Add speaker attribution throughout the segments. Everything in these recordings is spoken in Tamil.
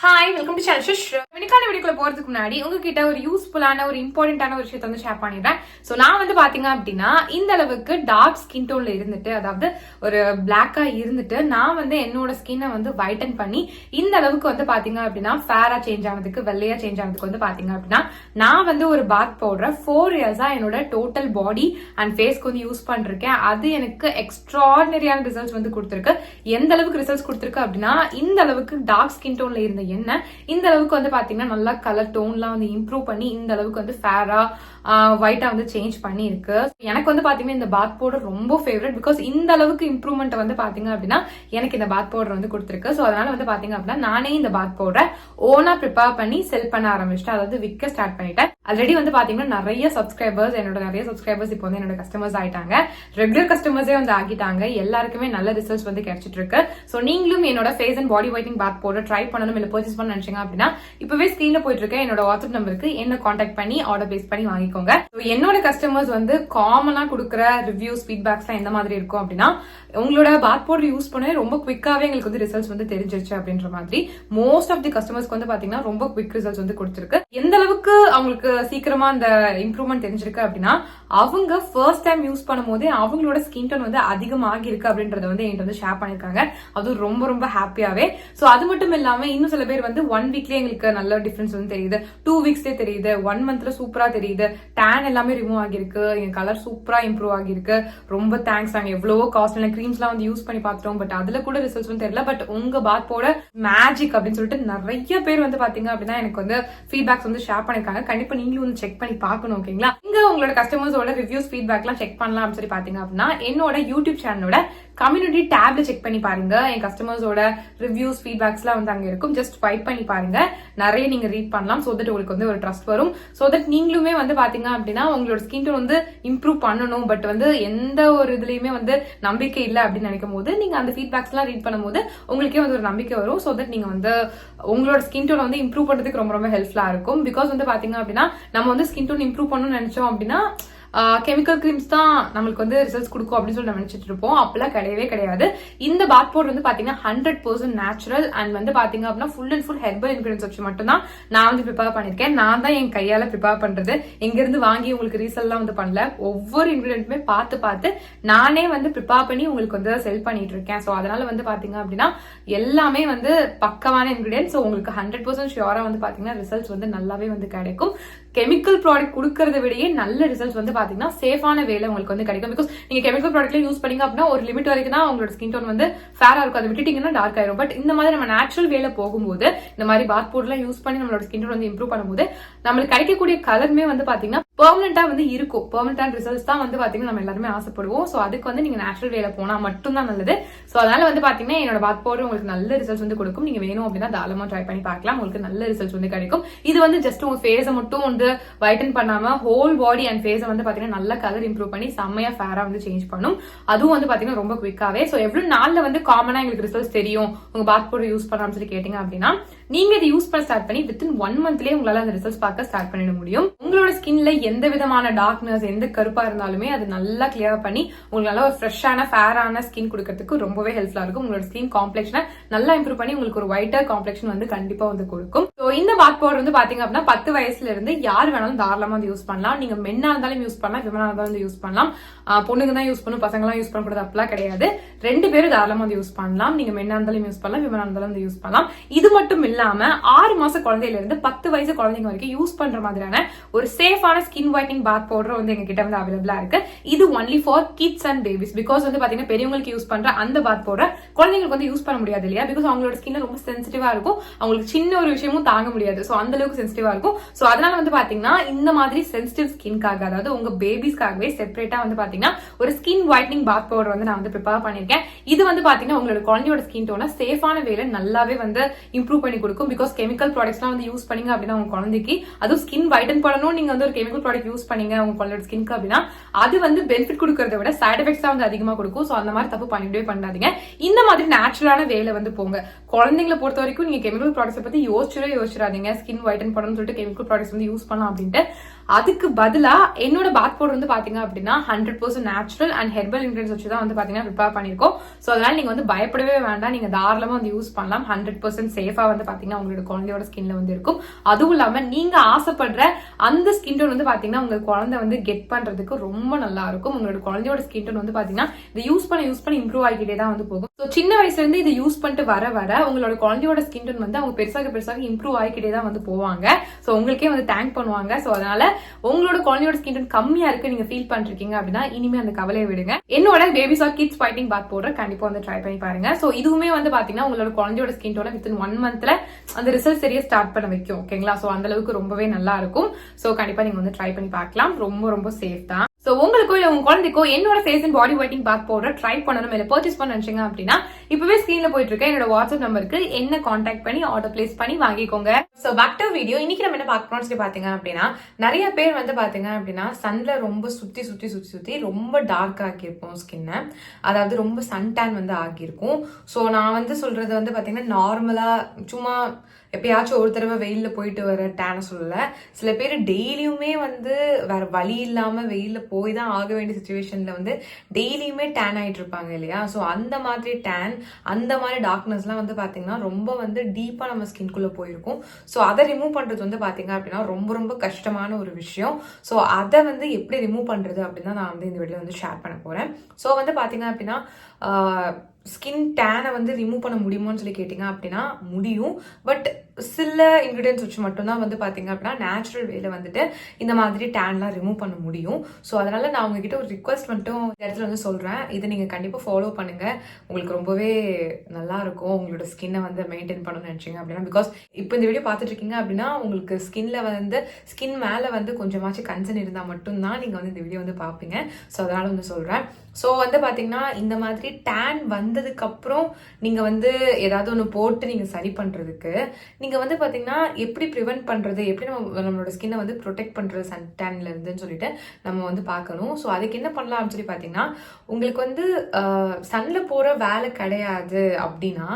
Speaker 1: ஹாய் வெல்கம் டு சேனல் ஷிஷ். இன்னைக்கான வீடியோக்குள்ள போறதுக்கு முன்னாடி உங்ககிட்ட ஒரு யூஸ்ஃபுல்லான ஒரு இம்பார்ட்டன்டான ஒரு விஷயத்தை வந்து ஷேர் பண்ணிடுறேன். ஸோ நான் வந்து பாத்தீங்க அப்படின்னா இந்த அளவுக்கு டார்க் ஸ்கின் டோன்ல இருந்துட்டு, அதாவது ஒரு பிளாக்கா இருந்துட்டு நான் வந்து என்னோட ஸ்கின்னை வந்து வைட்டன் பண்ணி இந்த அளவுக்கு வந்து பாத்தீங்க அப்படின்னா ஃபேரா சேஞ்ச் ஆனதுக்கு, வெள்ளையா சேஞ்ச் ஆனதுக்கு வந்து பாத்தீங்க அப்படின்னா நான் வந்து ஒரு பாத் பவுடர் 4 இயர்ஸா என்னோட டோட்டல் பாடி அண்ட் ஃபேஸ்க்கு வந்து யூஸ் பண்ணிருக்கேன். அது எனக்கு எக்ஸ்ட்ராடினரியான ரிசல்ட்ஸ் வந்து கொடுத்துருக்கு. எந்த அளவுக்கு ரிசல்ட்ஸ் கொடுத்துருக்கு அப்படின்னா, இந்த அளவுக்கு டார்க் ஸ்கின் டோன்ல இருந்த என்ன இந்த அளவுக்கு வந்து பாத்தீங்கன்னா நல்லா கலர் டோன்லாம் வந்து இம்ப்ரூவ் பண்ணி இந்த அளவுக்கு வந்து ஃபேரா ஒயிட்டா வந்து சேஞ்ச் பண்ணி இருக்கு. எனக்கு வந்து பாத்தீங்கன்னா இந்த பாத் பவுடர் ரொம்ப ஃபேவரட். பிகாஸ் இந்த அளவுக்கு இம்ப்ரூவ்மெண்ட் வந்து பாத்தீங்க அப்படின்னா எனக்கு இந்த பாத் பவுடர் வந்து கொடுத்துருக்கு. ஸோ அதனால வந்து பாத்தீங்க அப்படின்னா நானே இந்த பாத் பவுடரை ஓனா ப்ரிப்பேர் பண்ணி செல் பண்ண ஆரம்பிச்சிட்டேன், அதாவது விற்க ஸ்டார்ட் பண்ணிட்டேன். ஆல்ரெடி வந்து பாத்தீங்கன்னா நிறைய சப்ஸ்கிரைபர்ஸ் இப்போ வந்து என்னோட கஸ்டமர்ஸ் ஆயிட்டாங்க, ரெகுலர் கஸ்டமர்ஸே வந்து ஆகிட்டாங்க. எல்லாருக்குமே நல்ல ரிசல்ட்ஸ் வந்து கிடைச்சிட்டு இருக்கு. ஸோ நீங்களும் என்னோட face and body whitening bath powder try பண்ணணும், இல்ல பர்ச்சேஸ் பண்ண நினைச்சீங்க அப்படின்னா இப்பவே ஸ்கிரீன்ல போயிட்டு இருக்க என்னோட வாட்ஸ்அப் நம்பருக்கு என்ன கான்டாக்ட் பண்ணி ஆர்டர் பிளேஸ் பண்ணி வாங்கிக்கோங்க. என்னோட கஸ்டமர்ஸ் வந்து காமனா கொடுக்குற ரிவ்யூஸ் ஃபீட்பேக்ஸ் எந்த மாதிரி இருக்கும் அப்படின்னா, உங்களோட பாத் பவுடர் யூஸ் பண்ண ரொம்ப குவிக்காவே எங்களுக்கு வந்து ரிசல்ட்ஸ் வந்து தெரிஞ்சிருச்சு அப்படின்ற மாதிரி. மோஸ்ட் ஆஃப் தி கஸ்டமர்ஸ்க்கு வந்து பாத்தீங்கன்னா ரொம்ப குவிக் ரிசல்ட்ஸ் வந்து கொடுத்திருக்கு. எந்த அளவுக்கு அவங்களுக்கு சீக்கிரமா அந்த இம்ப்ரூவ்மெண்ட் தெரிஞ்சிருக்கு அப்படின்னா, அவங்க ஃபர்ஸ்ட் டைம் யூஸ் பண்ணும் போதே அவங்களோட ஸ்கின் டோன் வந்து அதிகமாகி இருக்கு அப்படின்றத வந்து என்கிட்ட வந்து ஷேர் பண்ணிருக்காங்க. அது ரொம்ப ரொம்ப ஹாப்பியாவே. சோ அது மட்டும் இல்லாம இன்னும் சில பேர் வந்து 1 வீக்லயே எங்களுக்கு நல்ல டிஃபரன்ஸ் வந்து தெரியுது, 2 வீக்ஸ்லயே தெரியுது, 1 மந்த்ல சூப்பரா தெரியுது, டேன் எல்லாமே ரிமூவ் ஆகிருக்கு, என் கலர் சூப்பரா இம்ப்ரூவ் ஆகிருக்கு, ரொம்ப தேங்க்ஸ். நாங்க எவ்வளவோ காஸ்ட்லியான கிரீம்ஸ் எல்லாம் வந்து யூஸ் பண்ணி பாத்துட்டோம், பட் அதுல கூட ரிசல்ட்ஸ் வந்து தெரியல. பட் உங்க பாத் பவுடர் மேஜிக் அப்படின்னு சொல்லிட்டு நிறைய பேர் வந்து பாத்தீங்க அப்படின்னா எனக்கு வந்து ஃபீட்பேக்ஸ் வந்து ஷேர் பண்ணிருக்காங்க. கண்டிப்பா நீங்களும் வந்து செக் பண்ணி பாக்கணும். ஓகேங்களா? இங்க உங்களோட கஸ்டமர்ஸோட ரிவ்யூஸ் ஃபீட்பேக் எல்லாம் செக் பண்ணலாம் அப்படின்னு சொல்லி பாத்தீங்க அப்படின்னா என்னோட யூடியூப் சேனலோட கம்யூனிட்டி டேப்ல செக் பண்ணி பாருங்க. என் கஸ்டமர்ஸோட ரிவ்யூஸ் ஃபீட்பேக்ஸ் எல்லாம் வந்து அங்க இருக்கும். ஜஸ்ட் ஸ்வைப் பண்ணி பாருங்க, நிறைய நீங்க ரீட் பண்ணலாம். சோ தட் உங்களுக்கு வந்து ஒரு ட்ரஸ்ட் வரும். சோ தட் நீங்களுமே வந்து பாத்தீங்க அப்படின்னா உங்களோட ஸ்கின் டோன் வந்து இம்ப்ரூவ் பண்ணணும், பட் வந்து எந்த ஒரு இதுலயுமே வந்து நம்பிக்கை இல்லை அப்படின்னு நினைக்கும் போது நீங்க அந்த ஃபீட்பேக்ஸ் எல்லாம் ரீட் பண்ணும்போது உங்களுக்கே வந்து ஒரு நம்பிக்கை வரும். சோ தட் நீங்க வந்து உங்களோட ஸ்கின் டோன் வந்து இம்ப்ரூவ் பண்றதுக்கு ரொம்ப ரொம்ப ஹெல்ப்ஃபுல்லா இருக்கும். பிகாஸ் வந்து பாத்தீங்க அப்படின்னா நம்ம வந்து ஸ்கின் டோன் இம்ப்ரூவ் பண்ணணும்னு நினைச்சோம் அப்படின்னா கெமிக்கல் கிரீம்ஸ் தான் நம்மளுக்கு வந்து ரிசல்ட்ஸ் கொடுக்கும் அப்படின்னு சொல்லி நம்ம நினைச்சிட்டு இருப்போம். அப்பெல்லாம் கிடையவே கிடையாது. இந்த பாத் பவுடர் வந்து பாத்தீங்கன்னா 100% நேச்சுரல் அண்ட் வந்து பாத்தீங்க அப்படின்னா full and full herbal ingredients வச்சு மட்டும் தான் நான் வந்து ப்ரிப்பேர் பண்ணிருக்கேன். நான் தான் என் கையால ப்ரிப்பேர் பண்றது, எங்க இருந்து வாங்கி உங்களுக்கு ரீசெல் எல்லாம் வந்து பண்ணல. ஒவ்வொரு இன்கிரியன்ட்டுமே பார்த்து நானே வந்து ப்ரிப்பேர் பண்ணி உங்களுக்கு வந்து செல் பண்ணிட்டு இருக்கேன். சோ அதனால வந்து பாத்தீங்க அப்படின்னா எல்லாமே வந்து பக்கமான இன்கிரியன்ஸ். உங்களுக்கு 100% ஷியோரா வந்து பாத்தீங்கன்னா ரிசல்ட்ஸ் வந்து நல்லாவே வந்து கிடைக்கும். கெமிக்கல் ப்ராடக்ட் கொடுக்கறத விடையே நல்ல ரிசல்ட்ஸ் வந்து பாத்தீங்கன்னா சேஃபான வேலை உங்களுக்கு வந்து கிடைக்கும். பிகாஸ் நீங்க கெமிக்கல் ப்ராடக்ட்ல யூஸ் பண்ணீங்க அப்படின்னா ஒரு லிமிட் வரைக்கும் தான் உங்களோட ஸ்கின் டோன் வந்து ஃபேரா இருக்கும், அதை விட்டுட்டீங்கன்னா டார்க் ஆயிரும். பட் இந்த மாதிரி நம்ம நேச்சுரல் வேலை போகும்போது, இந்த மாதிரி பாத் பவுடர்லாம் யூஸ் பண்ணி நம்மளோட ஸ்கின் டோன் வந்து இம்ப்ரூவ் பண்ணும்போது நம்மளுக்கு கிடைக்கக்கூடிய கலருமே வந்து பாத்தீங்கன்னா பெர்மனண்டா வந்து இருக்கும். பெர்மனண்டான ரிசல்ட்ஸ் தான் வந்து பாத்தீங்கன்னா நம்ம எல்லாருமே ஆசைப்படுவோம். சோ அதுக்கு வந்து நீங்க நேச்சுரல் வேலை போனா மட்டும் தான் நல்லது. சோ அதனால வந்து பாத்தீங்கன்னா என்னோட பாத் பவுடர் உங்களுக்கு நல்ல ரிசல்ட்ஸ் வந்து கொடுக்கும். நீங்க வேணும் அப்படின்னா தாராளமா ட்ரை பண்ணி பார்க்கலாம், உங்களுக்கு நல்ல ரிசல்ட்ஸ் வந்து கிடைக்கும். இது வந்து ஜஸ்ட் உங்க ஃபேஸை மட்டும் வந்து வைட்டன் பண்ணாம ஹோல் பாடி அண்ட் ஃபேஸை வந்து பாத்தீங்கன்னா நல்ல கலர் இம்ப்ரூவ் பண்ணி செம்மையா ஃபேரா வந்து சேஞ்ச் பண்ணும். அதுவும் வந்து பாத்தீங்கன்னா ரொம்ப குவிக்காவே. சோ எவ்வளவு நாள்ல வந்து காமனா எங்களுக்கு ரிசல்ட்ஸ் தெரியும் உங்க பாத் பவுடர் யூஸ் பண்ணலாம்னு சொல்லி கேட்டீங்க அப்படின்னா, நீங்க இதை யூஸ் பண்ண ஸ்டார்ட் பண்ணி வித்தின் 1 மந்த்லயே உங்களால அந்த ரிசல்ட்ஸ் பார்க்க ஸ்டார்ட் பண்ணிட முடியும். உங்களோட ஸ்கின்ல எந்த விதமான டார்க்னஸ், எந்த கருப்பா இருந்தாலுமே அது நல்லா கிளியர் பண்ணி உங்களுக்கு நல்ல ஒரு ஃப்ரெஷ்ஷான ஃபேரான ஸ்கின் கொடுக்கறதுக்கு ரொம்பவே ஹெல்ப்ஃபுல்லா இருக்கும். உங்களோட ஸ்கின் காம்ப்ளெக்ஷனை நல்லா இம்ப்ரூவ் பண்ணி உங்களுக்கு ஒரு ஒயிட்டர் காம்ப்ளெக்ஷன் வந்து கண்டிப்பா வந்து கொடுக்கும். ஸோ இந்த பாத் பவுடர் வந்து பாத்தீங்க அப்படின்னா 10 வயசுல இருந்து யார் வேணாலும் தாராளமா வந்து யூஸ் பண்ணலாம். நீங்க மென்னா இருந்தாலும் யூஸ் பண்ணலாம், விமனா இருந்தாலும் வந்து யூஸ் பண்ணலாம். பொண்ணுங்க தான் யூஸ் பண்ணும், பசங்க எல்லாம் யூஸ் பண்ணக்கூடாது அப்படிலாம் கிடையாது. 2 பேரும் தாராளமா வந்து யூஸ் பண்ணலாம். நீங்க மென்னா இருந்தாலும் யூஸ் பண்ணலாம், விமனா இருந்தாலும் வந்து யூஸ் பண்ணலாம். இது மட்டும் இல்லாம 6 மாச குழந்தையில இருந்து 10 வயசு குழந்தைங்க வரைக்கும் யூஸ் பண்ற மாதிரியான ஒரு சேஃபான ஸ்கின் ஒயிட்னிங் பாத் பவுடர் வந்து எங்க கிட்ட வந்து அவைலபிளா இருக்கு. இது only for kids and babies. Because வந்து பாத்தீங்கன்னா பெரியவங்களுக்கு யூஸ் பண்ற அந்த பாத் பவுடர் குழந்தைங்களுக்கு வந்து யூஸ் பண்ண முடியாது இல்லையா? பிகாஸ் அவங்களோட ஸ்கின் ரொம்ப சென்சிட்டிவா இருக்கும், அவங்களுக்கு சின்ன ஒரு விஷயமும் தாங்க முடியாது. சோ அந்த அளவுக்கு சென்சிட்டிவா இருக்கும். சோ அதனால வந்து பாத்தீங்கன்னா இந்த மாதிரி சென்சிட்டிவ் ஸ்கின்காக, அதாவது உங்க பேபிஸ்க்காகவே செப்பரேட்டா வந்து பாத்தீங்கன்னா ஒரு ஸ்கின் ஒயிட்னிங் பாத் பவுடர் வந்து நான் வந்து ப்ரிப்பேர் பண்ணிருக்கேன். இது வந்து பாத்தீங்கன்னா உங்களோட குழந்தையோட ஸ்கின் டோனை சேஃபான வேலை நல்லாவே வந்து இம்ப்ரூவ் பண்ணி கொடுக்கும். பிகாஸ் கெமிக்கல் ப்ராடக்ட்ஸ்லாம் வந்து யூஸ் பண்ணீங்க அப்படின்னா உங்க குழந்தைக்கு, அதுவும் ஸ்கின் வைட்டன் பண்ணணும், நீங்க வந்து ஒரு கெமிக்கல் ப்ராடக்ட் யூஸ் பண்ணீங்க உங்க குழந்தையோட ஸ்கின்க்கு அப்படின்னா அது வந்து பெனிஃபிட் கொடுக்கறத விட சைட் எஃபெக்ட்ஸ் தான் வந்து அதிகமா கொடுக்கும். சோ அந்த மாதிரி தப்பு பண்ணிட்டே பண்ணாதீங்க. இந்த மாதிரி நேச்சுரலான வேலை வந்து போங்க. குழந்தைங்களை பொறுத்த வரைக்கும் நீங்க கெமிக்கல் ப்ராடக்ட்ஸ் பத்தி யோசிச்சிடாதீங்க. ஸ்கின் வைட்டன் பண்ணணும்னு சொல்லிட்டு கெமிக்கல் ப்ராடக்ட்ஸ் வந்து யூஸ் பண்ணலாம் அப்படின்ட்டு அதுக்கு பதிலா என்னோட பாத் பவுடர் வந்து பாத்தீங்க அப்படின்னா 100% நேச்சுரல் அண்ட் ஹெர்பல் இன்கிரியன்ஸ் வச்சு தான் வந்து பாத்தீங்கன்னா ப்ரிப்பேர் பண்ணிருக்கோம். சோ அதனால நீங்க வந்து பயப்படவே வேண்டாம், நீங்க தாராளமா வந்து யூஸ் பண்ணலாம். 100% சேஃபா வந்து பாத்தீங்கன்னா உங்களோட குழந்தையோட ஸ்கின்ல வந்து இருக்கும். அதுவும் இல்லாம நீங்க ஆசைப்படுற அந்த ஸ்கின் டோன் வந்து பாத்தீங்கன்னா உங்க குழந்தை வந்து கெட் பண்றதுக்கு ரொம்ப நல்லா இருக்கும். உங்களோட குழந்தையோட ஸ்கின் டோன் வந்து பாத்தீங்கன்னா இதை யூஸ் பண்ணி இம்ப்ரூவ் ஆகிட்டே தான் வந்து போகும். ஸோ சின்ன வயசுல இருந்து இதை யூஸ் பண்ணிட்டு வர உங்களோட குழந்தையோட ஸ்கின் டோன் வந்து அவங்க பெருசாக இம்ப்ரூவ் ஆகிக்கிட்டே தான் வந்து போவாங்க. ஸோ உங்களுக்கே வந்து தேங்க் பண்ணுவாங்க. ஸோ அதனால உங்களோட குழந்தையோட ஸ்கின் டோன் கம்மியா இருக்கு நீங்க ஃபீல் பண்ணிருக்கீங்க அப்படின்னா இனிமே அந்த கவலையை விடுங்க. என்னோட பேபிஸ் ஆர் கிட்ஸ் ஃபைட்டிங் பாத் பவுடர் கண்டிப்பா வந்து ட்ரை பண்ணி பாருங்க. ஸோ இதுவுமே வந்து பாத்தீங்கன்னா உங்களோட குழந்தையோட ஸ்கின் டோனை வித்தின் 1 மந்த்ல அந்த ரிசல்ட் சரியா ஸ்டார்ட் பண்ண வைக்கும். ஓகேங்களா? ஸோ அந்த அளவுக்கு ரொம்பவே நல்லா இருக்கும். ஸோ கண்டிப்பா நீங்க வந்து ட்ரை பண்ணி பார்க்கலாம். ரொம்ப சேஃப் தான். சோ உங்களுக்கோ இல்ல உங்க குழந்தைக்கோ என்னோட face and body whitening bath powder try பண்ணணும் இல்ல பர்ச்சேஸ் பண்ண நினைச்சீங்க அப்படின்னா இப்பவே ஸ்கிரீன்ல போயிட்டு இருக்க என்னோட வாட்ஸ்அப் நம்பருக்கு என்ன கான்டாக்ட் பண்ணி ஆர்டர் பிளேஸ் பண்ணி வாங்கிக்கோங்க. So back to video. இன்னைக்கு நம்ம என்ன பார்க்கணும்னு சொல்லி பாத்தீங்க அப்படின்னா நிறைய பேர் வந்து பாத்தீங்க அப்படின்னா சன்ல ரொம்ப சுத்தி ரொம்ப டார்க் ஆக்கியிருப்போம் ஸ்கின்னை. அதாவது ரொம்ப சன் டேன் வந்து ஆகியிருக்கும். சோ நான் வந்து சொல்றது வந்து பாத்தீங்கன்னா நார்மலா சும்மா எப்பயாச்சும் ஒரு தடவை வெயில்ல போயிட்டு வர டேனை சொல்லல. சில பேர் டெய்லியுமே வந்து வேற வழி இல்லாம வெயில்ல போய் தான் ஆக வேண்டிய சுச்சுவேஷன்ல வந்து டெய்லியுமே டேன் ஆயிட்டு இருப்பாங்க இல்லையா? ஸோ அந்த மாதிரி டேன், அந்த மாதிரி டார்க்னஸ்லாம் வந்து பாத்தீங்கன்னா ரொம்ப வந்து டீப்பா நம்ம ஸ்கின்குள்ள போயிருக்கும். ஸோ அதை ரிமூவ் பண்றது வந்து பாத்தீங்க அப்படின்னா ரொம்ப கஷ்டமான ஒரு விஷயம். ஸோ அதை வந்து எப்படி ரிமூவ் பண்றது அப்படின்னு தான் நான் வந்து இந்த வீடியோ வந்து ஷேர் பண்ண போறேன். ஸோ வந்து பாத்தீங்க அப்படின்னா ஸ்கின் டேனை வந்து ரிமூவ் பண்ண முடியுமோன்னு சொல்லி கேட்டிங்க அப்படின்னா முடியும். பட் சில இன்க்ரீடியன்ஸ் வச்சு மட்டும்தான் வந்து பார்த்தீங்க அப்படின்னா நேச்சுரல் வேல வந்துட்டு இந்த மாதிரி டேன்லாம் ரிமூவ் பண்ண முடியும். ஸோ அதனால நான் உங்ககிட்ட ஒரு ரிக்வஸ்ட் மட்டும் இந்த இடத்துல வந்து சொல்கிறேன். இதை நீங்கள் கண்டிப்பாக ஃபாலோ பண்ணுங்க. உங்களுக்கு ரொம்பவே நல்லா இருக்கும் உங்களோட ஸ்கின்னை வந்து மெயின்டைன் பண்ணணும்னு நினச்சிங்க அப்படின்னா. பிகாஸ் இப்போ இந்த வீடியோ பார்த்துட்டு இருக்கீங்க அப்படின்னா உங்களுக்கு ஸ்கின் மேலே வந்து கொஞ்சமாச்சும் கன்சர்ன் இருந்தால் மட்டும்தான் நீங்கள் வந்து இந்த வீடியோ வந்து பார்ப்பீங்க. ஸோ அதனால வந்து சொல்கிறேன். ஸோ வந்து பார்த்தீங்கன்னா இந்த மாதிரி டேன் வந்ததுக்கு அப்புறம் நீங்கள் வந்து ஏதாவது ஒன்று போட்டு நீங்கள் சரி பண்ணுறதுக்கு நீங்கள் வந்து பார்த்தீங்கன்னா எப்படி ப்ரிவென்ட் பண்ணுறது, எப்படி நம்மளோட ஸ்கின்னை வந்து ப்ரொடெக்ட் பண்ணுறது சன் டேன்ல இருந்துன்னு சொல்லிட்டு நம்ம வந்து பார்க்கணும். ஸோ அதுக்கு என்ன பண்ணலாம் அப்படின்னு சொல்லி பார்த்தீங்கன்னா உங்களுக்கு வந்து சன்னில் போகிற வேலை கிடையாது அப்படின்னா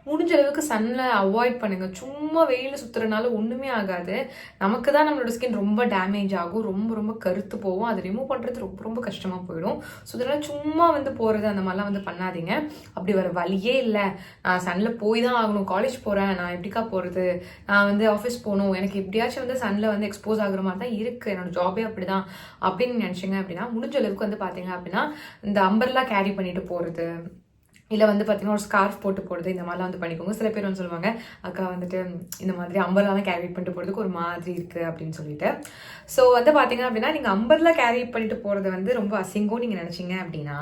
Speaker 1: முடிஞ்ச அளவுக்கு சன்ல அவாய்ட் பண்ணுங்க. சும்மா வெயில சுத்துறதுனால ஒண்ணுமே ஆகாது. நமக்கு தான் நம்மளோட ஸ்கின் ரொம்ப டேமேஜ் ஆகும், ரொம்ப கருத்து போகும். அதை ரிமூவ் பண்றது ரொம்ப கஷ்டமா போயிடும். ஸோ இதெல்லாம் சும்மா வந்து போறது அந்த மாதிரிலாம் வந்து பண்ணாதீங்க. அப்படி வர வழியே இல்லை, நான் சன்ல போய் தான் ஆகணும், காலேஜ் போறேன், நான் எப்படிக்கா போறது, நான் வந்து ஆஃபீஸ் போகணும், எனக்கு எப்படியாச்சும் வந்து சன்ல வந்து எக்ஸ்போஸ் ஆகுற மாதிரி தான் இருக்கு, என்னோட ஜாபே அப்படிதான் அப்படின்னு நினைச்சீங்க அப்படின்னா முடிஞ்ச அளவுக்கு வந்து பாத்தீங்க அப்படின்னா இந்த அம்பர்லா கேரி பண்ணிட்டு போறது, இல்லை வந்து பார்த்தீங்கன்னா ஒரு ஸ்கார்ஃப் போட்டு போடுறது, இந்த மாதிரிலாம் வந்து பண்ணிக்கோங்க. சில பேர் வந்து சொல்லுவாங்க அக்கா வந்துட்டு இந்த மாதிரி அம்பர்லாம் கேரி பண்ணிட்டு போகிறதுக்கு ஒரு மாதிரி இருக்குது அப்படின்னு சொல்லிட்டு. ஸோ வந்து பார்த்தீங்க அப்படின்னா நீங்கள் அம்பர்லாம் கேரி பண்ணிட்டு போகிறது வந்து ரொம்ப அசிங்கம் நீங்கள் நினச்சிங்க அப்படின்னா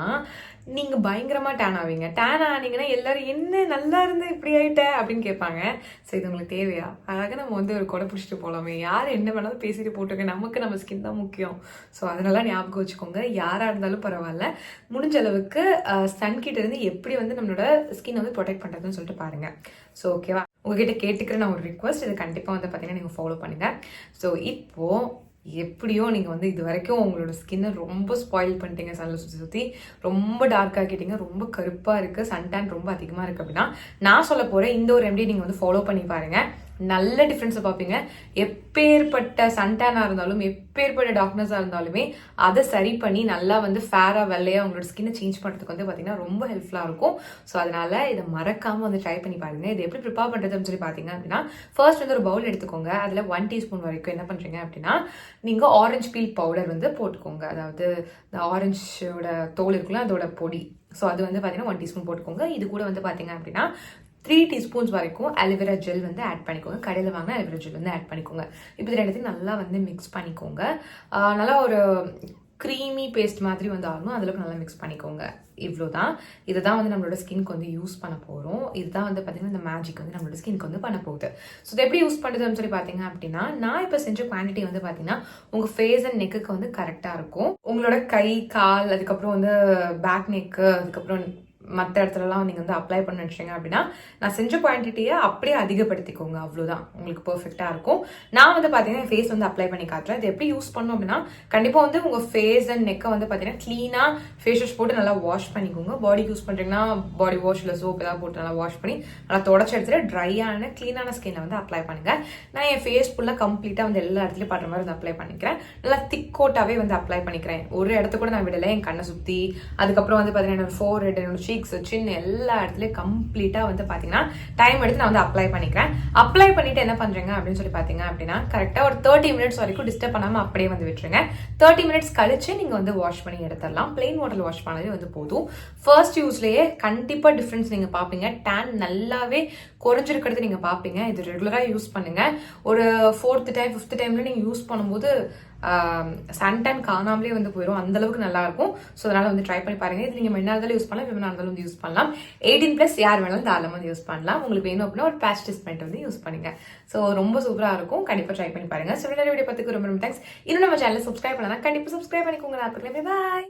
Speaker 1: நீங்கள் பயங்கரமாக டேன் ஆவீங்க. டேன் ஆனீங்கன்னா எல்லாரும் என்ன நல்லா இருந்து இப்படி ஆகிட்ட அப்படின்னு கேட்பாங்க. ஸோ இது உங்களுக்கு தேவையா? அழகாக நம்ம வந்து ஒரு கொடை பிடிச்சிட்டு போகலாமே, யார் என்ன வேணாலும் பேசிட்டு போட்டுங்க, நமக்கு நம்ம ஸ்கின் தான் முக்கியம். ஸோ அதனால ஞாபகம் வச்சுக்கோங்க. யாராக இருந்தாலும் பரவாயில்ல, முடிஞ்ச அளவுக்கு சன் கிட்ட இருந்து எப்படி வந்து நம்மளோட ஸ்கின் வந்து ப்ரொடெக்ட் பண்ணுறதுன்னு சொல்லிட்டு பாருங்க. ஸோ ஓகேவா? உங்ககிட்ட கேட்டுக்கிற நான் ஒரு ரிக்வஸ்ட், இது கண்டிப்பாக வந்து பார்த்தீங்கன்னா நீங்கள் ஃபாலோ பண்ணுங்க. ஸோ இப்போது எப்படியோ நீங்கள் வந்து இது வரைக்கும் உங்களோட ஸ்கின்னை ரொம்ப ஸ்பாயில் பண்ணிட்டீங்க, சன்ல சுற்றி ரொம்ப டார்க் ஆக்கிட்டீங்க, ரொம்ப கருப்பாக இருக்குது, சன் டேன் ரொம்ப அதிகமாக இருக்குது அப்படின்னா நான் சொல்ல போகிறேன் இந்த ஒரு ரெமெடி நீங்கள் வந்து ஃபாலோ பண்ணி பாருங்கள். நல்ல டிஃப்ரென்ஸை பார்ப்பீங்க. எப்பேற்பட்ட சன்டேனாக இருந்தாலும் எப்பேற்பட்ட டார்க்னஸாக இருந்தாலுமே அதை சரி பண்ணி நல்லா வந்து ஃபேராக வெள்ளையாக உங்களோட ஸ்கின்னை சேஞ்ச் பண்ணுறதுக்கு வந்து பார்த்தீங்கன்னா ரொம்ப ஹெல்ப்ஃபுல்லாக இருக்கும். ஸோ அதனால இதை மறக்காமல் வந்து ட்ரை பண்ணி பாருங்க. இது எப்படி ப்ரிப்பேர் பண்ணுறதுன்னு சொல்லி பார்த்தீங்க அப்படின்னா ஃபர்ஸ்ட் வந்து ஒரு பவுல் எடுத்துக்கோங்க. அதில் 1 டீஸ்பூன் வரைக்கும் என்ன பண்ணுறீங்க அப்படின்னா நீங்கள் ஆரஞ்சு பீல் பவுடர் வந்து போட்டுக்கோங்க. அதாவது இந்த ஆரஞ்சோட தோல் இருக்குல்ல அதோட பொடி. ஸோ அது வந்து பார்த்தீங்கன்னா 1 டீஸ்பூன் போட்டுக்கோங்க. இது கூட வந்து பார்த்தீங்க அப்படின்னா 3 டீஸ்பூன்ஸ் வரைக்கும் அலோவேரா ஜெல் வந்து ஆட் பண்ணிக்கோங்க. கடையில் வாங்க அலோவேரா ஜெல் வந்து ஆட் பண்ணிக்கோங்க. இப்போ இது ரெண்டுத்தையும் நல்லா வந்து மிக்ஸ் பண்ணிக்கோங்க. நல்லா ஒரு க்ரீமி பேஸ்ட் மாதிரி வந்து ஆகணும், அதில் நல்லா மிக்ஸ் பண்ணிக்கோங்க. இவ்வளோதான். இதை தான் வந்து நம்மளோட ஸ்கின்க்கு வந்து யூஸ் பண்ண போகிறோம். இதுதான் வந்து பார்த்தீங்கன்னா இந்த மேஜிக் வந்து நம்மளோட ஸ்கின்க்கு வந்து பண்ண போகுது. ஸோ இதை எப்படி யூஸ் பண்ணுறதுன்னு சொல்லி பார்த்தீங்க அப்படின்னா நான் இப்போ செஞ்ச குவான்டிட்டி வந்து பார்த்தீங்கன்னா உங்கள் ஃபேஸ் அண்ட் நெக்குக்கு வந்து கரெக்டாக இருக்கும். உங்களோட கை, கால், அதுக்கப்புறம் வந்து பேக் நெக்கு, அதுக்கப்புறம் மற்ற இடத்துலலாம் நீங்கள் வந்து அப்ளை பண்ண நினச்சிங்க அப்படின்னா நான் செஞ்ச குவான்டிட்டியை அப்படியே அதிகப்படுத்திக்கோங்க, அவ்வளோதான் உங்களுக்கு பர்ஃபெக்டாக இருக்கும். நான் வந்து பார்த்தீங்கன்னா என் ஃபேஸ் வந்து அப்ளை பண்ணி காட்டுறேன். இது எப்படி யூஸ் பண்ணோம் அப்படின்னா கண்டிப்பாக வந்து உங்கள் ஃபேஸ் அண்ட் நெக்கை வந்து பார்த்தீங்கன்னா க்ளீனாக ஃபேஸ் வாஷ் போட்டு நல்லா வாஷ் பண்ணிக்கோங்க. பாடி யூஸ் பண்ணுறீங்கன்னா பாடி வாஷ் இல்லை சோப் ஏதாவது போட்டு நல்லா வாஷ் பண்ணி நல்லா தொடச்சி எடுத்துட்டு ட்ரையான க்ளீனான ஸ்கின்னை வந்து அப்ளை பண்ணுங்க. நான் என் ஃபேஸ் ஃபுல்லாக கம்ப்ளீட்டாக வந்து எல்லா இடத்துலையும் படுற மாதிரி வந்து அப்ளை பண்ணிக்கிறேன். நல்லா திக் கோட்டாகவே வந்து அப்ளை பண்ணிக்கிறேன். ஒரு இடத்த கூட நான் விடலை. என் கண்ணை சுற்றி, அதுக்கப்புறம் வந்து பார்த்தீங்கன்னா என்னோட ஃபோர்ஹெட், என்னோட சீக்ஸ், சின்ன எல்லா இடத்துலையும் கம்ப்ளீட்டாக வந்து பார்த்தீங்கன்னா டைம் எடுத்து நான் வந்து அப்ளை பண்ணிக்கிறேன். அப்ளை பண்ணிட்டு என்ன பண்ணுறேங்க அப்படின்னு சொல்லி பார்த்தீங்க அப்படின்னா கரெக்டாக ஒரு 30 மினிட்ஸ் வரைக்கும் டிஸ்டர்ப் பண்ணாமல் அப்படியே வந்து விட்டுருங்க. 30 மினிட்ஸ் கழிச்சு நீங்கள் வந்து வாஷ் பண்ணி எடுத்துடலாம். பிளெயின் வாட்டர் வாஷ் பண்ணாலே வந்து போதும். ஃபர்ஸ்ட் யூஸ்லேயே கண்டிப்பாக டிஃப்ரென்ஸ் நீங்கள் பார்ப்பீங்க. டேன் நல்லாவே குறைஞ்சிருக்கிறது நீங்கள் பார்ப்பீங்க. இது ரெகுலராக யூஸ் பண்ணுங்க. ஒரு 4th டைம் 5th டைம்ல நீங்கள் யூஸ் பண்ணும்போது சன் டைம் காணாமலே வந்து போயிடும். அந்த அளவுக்கு நல்லா இருக்கும். ஸோ அதனால வந்து ட்ரை பண்ணி பாருங்க. இது நீங்கள் மென்னா இருந்தாலும் யூஸ் பண்ணலாம், விமனா இருந்தாலும் வந்து யூஸ் பண்ணலாம். 18+ யார் வேணாலும் தாராளமாக வந்து யூஸ் பண்ணலாம். உங்களுக்கு வேணும் அப்படின்னா ஒரு பேட்ச் டெஸ்ட்மெண்ட் வந்து யூஸ் பண்ணுங்க. ஸோ ரொம்ப சூப்பராக இருக்கும். கண்டிப்பாக ட்ரை பண்ணி பாருங்க. ஸோ வீடியோ பார்த்துக்கு ரொம்ப தேங்க்ஸ். இன்னும் நம்ம சேனலை சப்ஸ்கிரைப் பண்ணலாம், கண்டிப்பாக சப்ஸ்கிரைப் பண்ணிக்கோங்க. நான் பாய்.